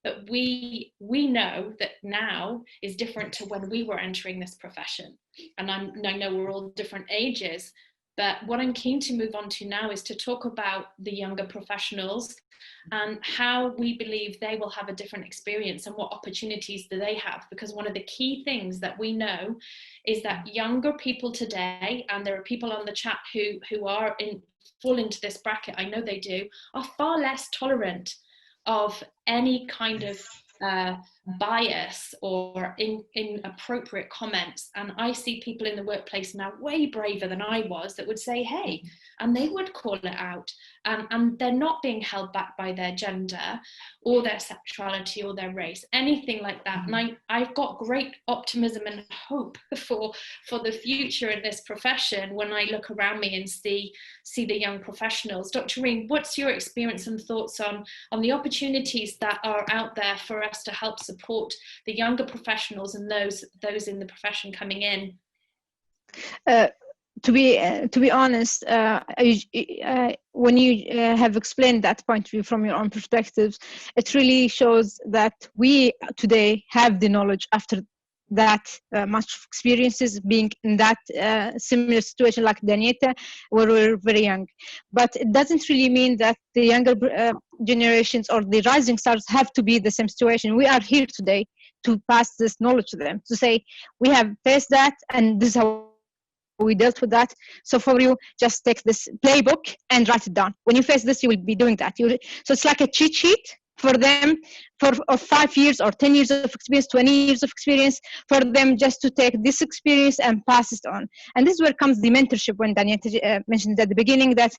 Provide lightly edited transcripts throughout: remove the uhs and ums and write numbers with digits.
that we know that now is different to when we were entering this profession. And I know we're all different ages, but what I'm keen to move on to now is to talk about the younger professionals and how we believe they will have a different experience and what opportunities do they have. Because one of the key things that we know is that younger people today, and there are people on the chat who are fall into this bracket, I know they do, are far less tolerant of any kind of bias or inappropriate comments. And I see people in the workplace now way braver than I was that would say, hey, and they would call it out. And they're not being held back by their gender or their sexuality or their race, anything like that. And I've got great optimism and hope for the future in this profession when I look around me and see the young professionals. Dr. Reem, what's your experience and thoughts on the opportunities that are out there for us to help support the younger professionals and those in the profession coming in? To be honest, when you have explained that point of view from your own perspectives, it really shows that we today have the knowledge after that much experiences being in that similar situation like Danyetta, where we're very young. But it doesn't really mean that the younger generations or the rising stars have to be the same situation. We are here today to pass this knowledge to them, to say we have faced that and this is how we dealt with that. So for you, just take this playbook and write it down. When you face this, you will be doing that. So it's like a cheat sheet for them for 5 years or 10 years of experience, 20 years of experience, for them just to take this experience and pass it on. And this is where comes the mentorship, when Danyetta mentioned at the beginning that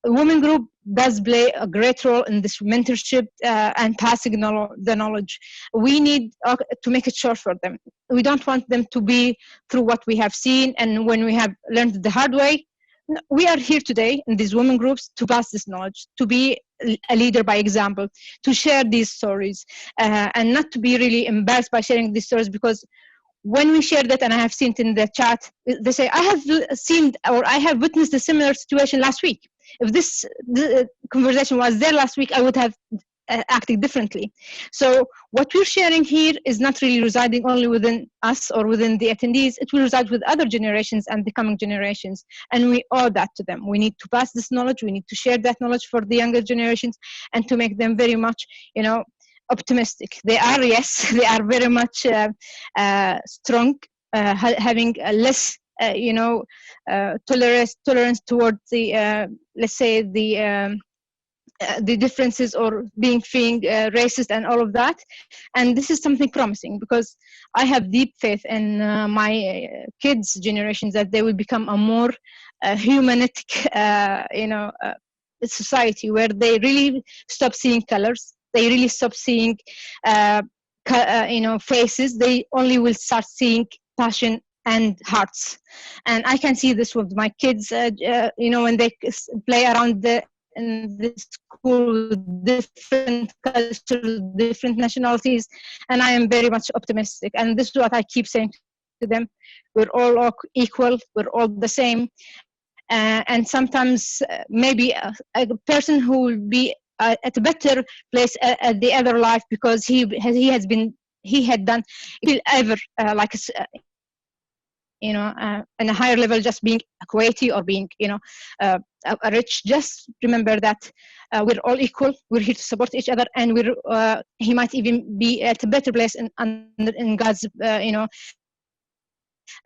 a women group does play a great role in this mentorship and passing the knowledge. We need to make it short for them. We don't want them to be through what we have seen and when we have learned the hard way. We are here today in these women groups to pass this knowledge, to be a leader by example, to share these stories, and not to be really embarrassed by sharing these stories, because when we share that, and I have seen it in the chat, they say, I have seen or I have witnessed a similar situation last week. If this conversation was there last week, I would have acted differently. So what we're sharing here is not really residing only within us or within the attendees. It will reside with other generations and the coming generations. And we owe that to them. We need to pass this knowledge. We need to share that knowledge for the younger generations and to make them very much, optimistic. They are, yes, they are very much strong, having less tolerance towards the, let's say, the differences or being racist and all of that. And this is something promising, because I have deep faith in my kids' generations that they will become a more humanistic, society, where they really stop seeing colors. They really stop seeing, faces. They only will start seeing passion and hearts. And I can see this with my kids, when they play around in the school with different cultures, different nationalities, and I am very much optimistic. And this is what I keep saying to them. We're all equal, we're all the same. And sometimes maybe a person who will be at a better place at the other life because he had done it ever in a higher level, just being a Kuwaiti or being a rich. Just remember that we're all equal. We're here to support each other, and he might even be at a better place in God's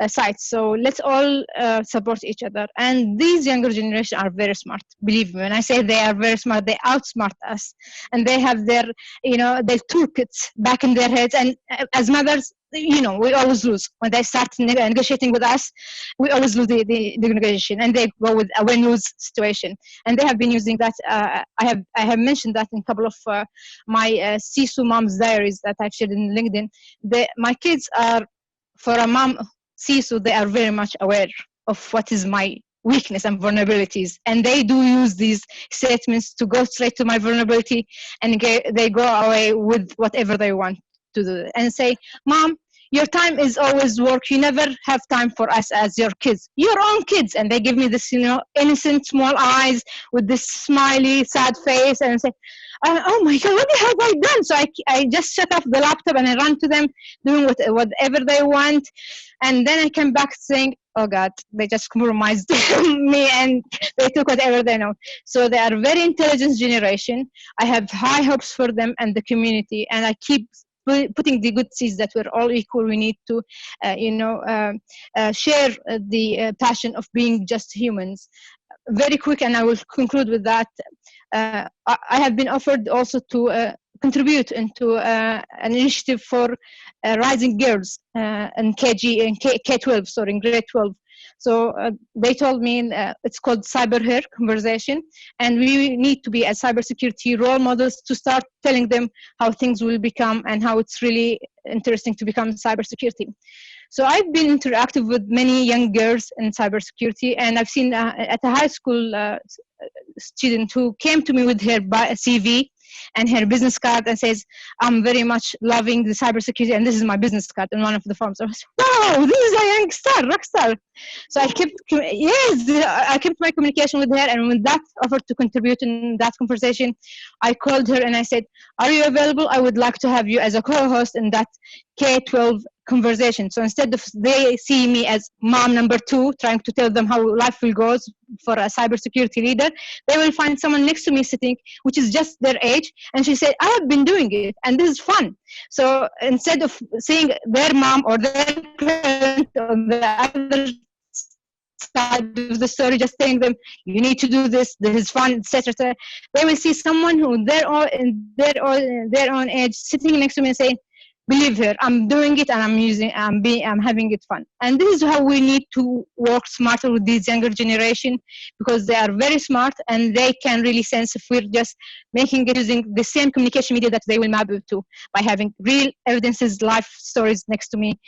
sight. So let's all support each other. And these younger generations are very smart. Believe me, when I say they are very smart, they outsmart us, and they have their their toolkits back in their heads. And as mothers, we always lose when they start negotiating with us. We always lose the negotiation, and they go with a win-lose situation. And they have been using that. I have mentioned that in a couple of my CISO mom's diaries that I've shared in LinkedIn. My kids are, for a mom CISO, they are very much aware of what is my weakness and vulnerabilities, and they do use these statements to go straight to my vulnerability, and they go away with whatever they want to do and say, Mom, your time is always work. You never have time for us as your kids, your own kids. And they give me this, innocent small eyes with this smiley, sad face, and say, oh my God, what have I done? So I just shut off the laptop and I ran to them, doing whatever they want. And then I came back saying, oh God, they just compromised me and they took whatever they know. So they are a very intelligent generation. I have high hopes for them and the community. And I keep putting the good seeds that we're all equal. We need to, share the passion of being just humans. Very quick, and I will conclude with that. I have been offered also to contribute into an initiative for rising girls in K-12, sorry, in grade 12. So they told me it's called Cyber Hair Conversation, and we need to be as cybersecurity role models to start telling them how things will become and how it's really interesting to become cybersecurity. So I've been interactive with many young girls in cybersecurity, and I've seen at a high school student who came to me with her CV and her business card and says, I'm very much loving the cybersecurity, and this is my business card in one of the forms. I was, wow, this is a young star, rock star. So I kept my communication with her, and with that offer to contribute in that conversation, I called her and I said, are you available? I would like to have you as a co-host in that K-12 conversation. So instead of they see me as mom number 2, trying to tell them how life will go for a cybersecurity leader, they will find someone next to me sitting, which is just their age. And she said, I have been doing it and this is fun. So instead of seeing their mom or their parent on the other side of the story, just telling them, you need to do this is fun, etc., they will see someone who in their own age sitting next to me and saying, believe her, I'm doing it and I'm having it fun. And this is how we need to work smarter with this younger generation, because they are very smart and they can really sense if we're just making it using the same communication media that they will map it to, by having real evidences, life stories next to me,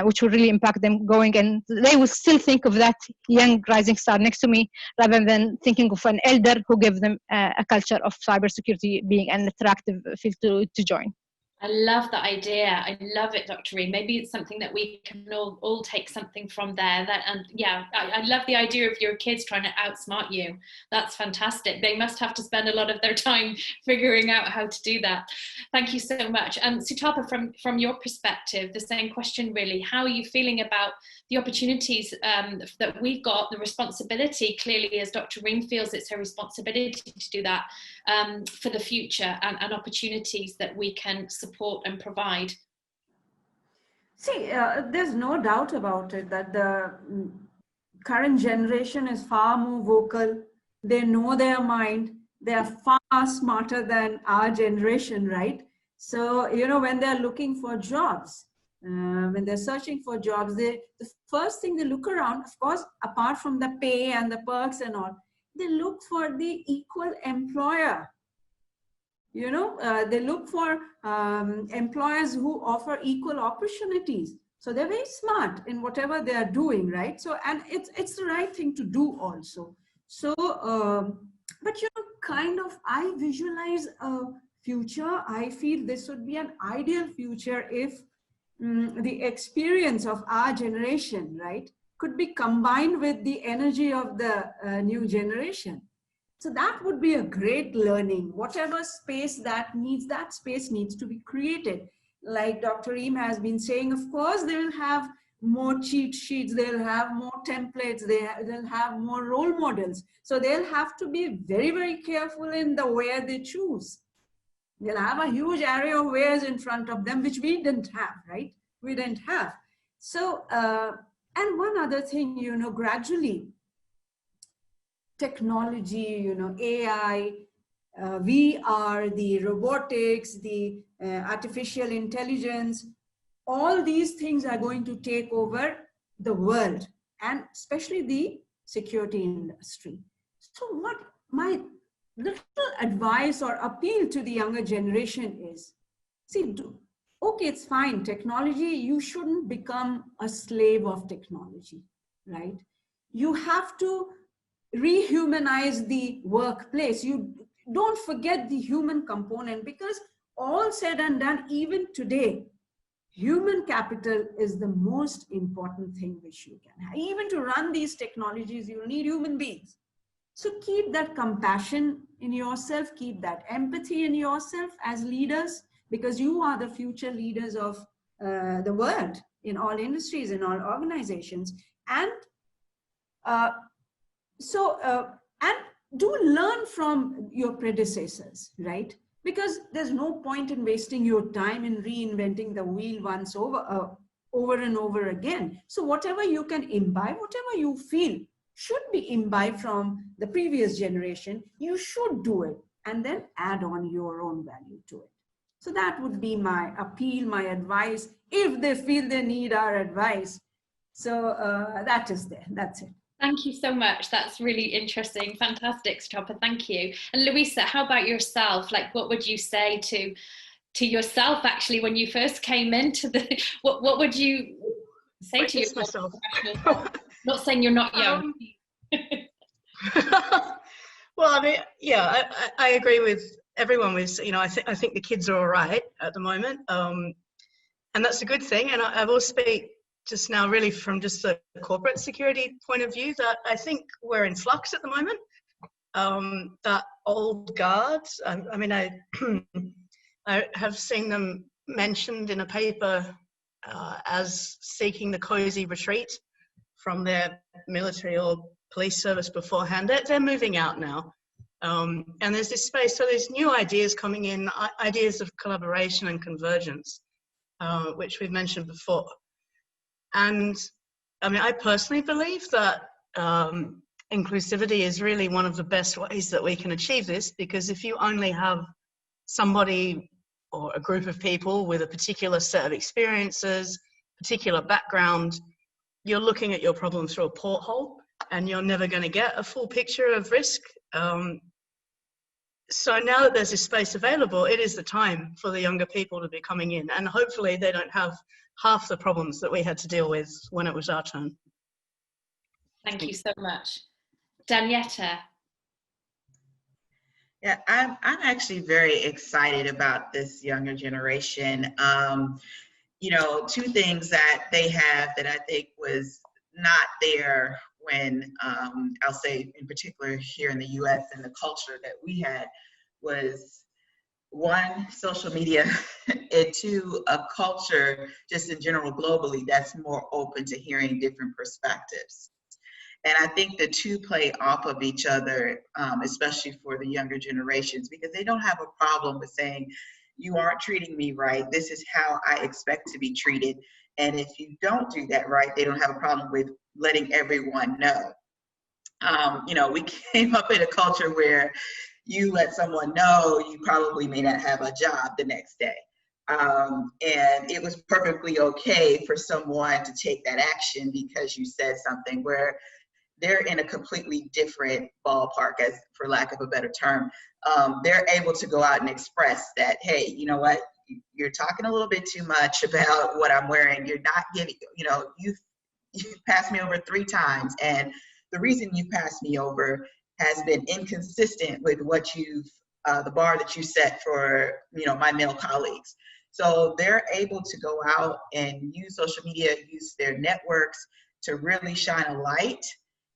which will really impact them going, and they will still think of that young rising star next to me rather than thinking of an elder who gave them a culture of cybersecurity being an attractive field to join. I love that idea. I love it, Dr. Reem. Maybe it's something that we can all take something from there. I love the idea of your kids trying to outsmart you. That's fantastic. They must have to spend a lot of their time figuring out how to do that. Thank you so much. Sutapa, from your perspective, the same question really. How are you feeling about the opportunities that we've got, the responsibility, clearly as Dr. Reem feels it's her responsibility to do that for the future, and opportunities that we can support and provide? See, there's no doubt about it that the current generation is far more vocal. They know their mind. They are far smarter than our generation, right? So, when they're looking for jobs, when they're searching for jobs, the first thing they look around, of course, apart from the pay and the perks and all, they look for the equal employer. They look for employers who offer equal opportunities. So they're very smart in whatever they are doing, right? So, and it's the right thing to do also. So, but I visualize a future. I feel this would be an ideal future if the experience of our generation, right, could be combined with the energy of the new generation. So that would be a great learning. Whatever space that space needs to be created. Like Dr. Reem has been saying, of course, they will have more cheat sheets, they'll have more templates, they'll have more role models. So they'll have to be very, very careful in the way they choose. They'll have a huge array of ways in front of them, which we didn't have, right? We didn't have. So, and one other thing, gradually, technology, AI, VR, the robotics, the artificial intelligence, all these things are going to take over the world, and especially the security industry. So what my little advice or appeal to the younger generation is, see, okay, it's fine, technology, you shouldn't become a slave of technology, right? You have to rehumanize the workplace. You don't forget the human component, because all said and done, even today, human capital is the most important thing which you can have. Even to run these technologies, you'll need human beings. So keep that compassion in yourself, keep that empathy in yourself as leaders, because you are the future leaders of the world in all industries, in all organizations. And and do learn from your predecessors, right? Because there's no point in wasting your time in reinventing the wheel once over and over again. So whatever you can imbibe, whatever you feel should be imbibed from the previous generation, you should do it and then add on your own value to it. So that would be my appeal, my advice, if they feel they need our advice. So that is there, that's it. Thank you so much. That's really interesting. Fantastic, Sutapa. Thank you. And Louisa, how about yourself? Like, what would you say to yourself actually when you first came into the? What would you say to yourself? Not saying you're not young. Well, I mean, yeah, I agree with everyone. With I think the kids are all right at the moment, and that's a good thing. And I will speak just now really from just a corporate security point of view, that I think we're in flux at the moment. That old guard, I mean, I have seen them mentioned in a paper as seeking the cozy retreat from their military or police service beforehand. They're moving out now. And there's this space, so there's new ideas coming in, ideas of collaboration and convergence, which we've mentioned before. And I mean, I personally believe that inclusivity is really one of the best ways that we can achieve this, because if you only have somebody or a group of people with a particular set of experiences, particular background, you're looking at your problem through a porthole and you're never going to get a full picture of risk. So now that there's this space available, it is the time for the younger people to be coming in, and hopefully they don't have half the problems that we had to deal with when it was our turn. Thank you so much. Danyetta. Yeah, I'm actually very excited about this younger generation. You know, two things that they have that I think was not there when, I'll say in particular here in the US, and the culture that we had was, one, social media, and two, a culture just in general globally that's more open to hearing different perspectives. And I think the two play off of each other, especially for the younger generations, because they don't have a problem with saying, you aren't treating me right, this is how I expect to be treated. And if you don't do that right, they don't have a problem with letting everyone know. You know, we came up in a culture where you let someone know you probably may not have a job the next day. And it was perfectly okay for someone to take that action because you said something, where they're in a completely different ballpark, as for lack of a better term. They're able to go out and express that, hey, you know what, you're talking a little bit too much about what I'm wearing. You're not giving, you know, you've passed me over 3 times, and the reason you passed me over has been inconsistent with what you've, the bar that you set for, you know, my male colleagues. So they're able to go out and use social media, use their networks to really shine a light.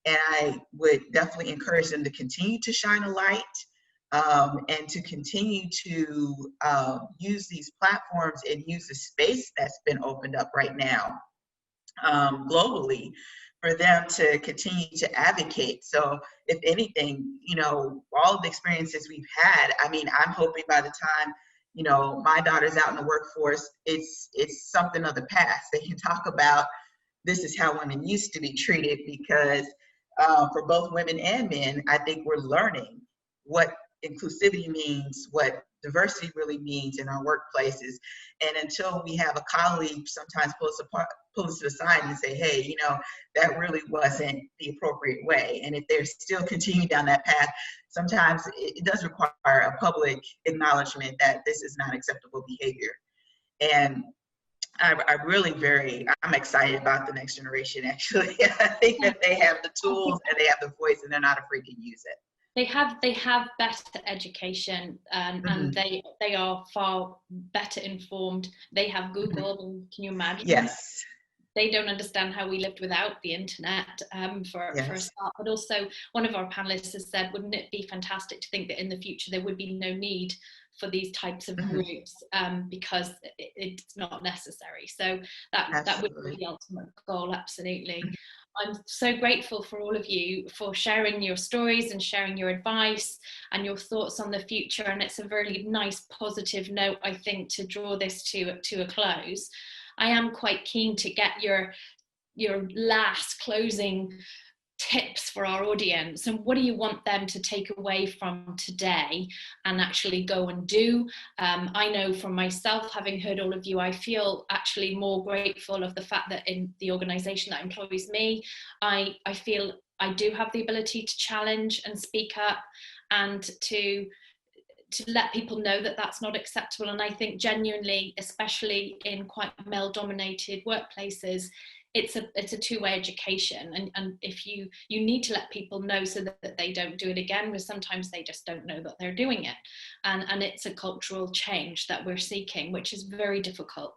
And I would definitely encourage them to continue to shine a light, and to continue to use these platforms and use the space that's been opened up right now globally for them to continue to advocate. So if anything, you know, all of the experiences we've had, I mean, I'm hoping by the time, you know, my daughter's out in the workforce, it's something of the past. They can talk about, this is how women used to be treated, because for both women and men, I think we're learning what inclusivity means, what diversity really means in our workplaces. And until we have a colleague sometimes pull us to the side and say, hey, you know, that really wasn't the appropriate way. And if they're still continuing down that path, sometimes it does require a public acknowledgement that this is not acceptable behavior. And I'm excited about the next generation, actually. I think that they have the tools and they have the voice, and they're not afraid to use it. They have better education, and they are far better informed. They have Google, can you imagine? Yes. they don't understand how we lived without the internet for a start. But also, one of our panelists has said, wouldn't it be fantastic to think that in the future there would be no need for these types of groups because it's not necessary. So that would be the ultimate goal, absolutely. I'm so grateful for all of you for sharing your stories and sharing your advice and your thoughts on the future. And it's a very nice positive note, I think, to draw this to a close. I am quite keen to get your last closing tips for our audience, and what do you want them to take away from today and actually go and do? I know from myself, having heard all of you, I feel actually more grateful of the fact that in the organisation that employs me, I feel I do have the ability to challenge and speak up and to let people know that that's not acceptable. And I think genuinely, especially in quite male-dominated workplaces, it's a two-way education, and if you need to let people know so that they don't do it again, because sometimes they just don't know that they're doing it, and it's a cultural change that we're seeking, which is very difficult.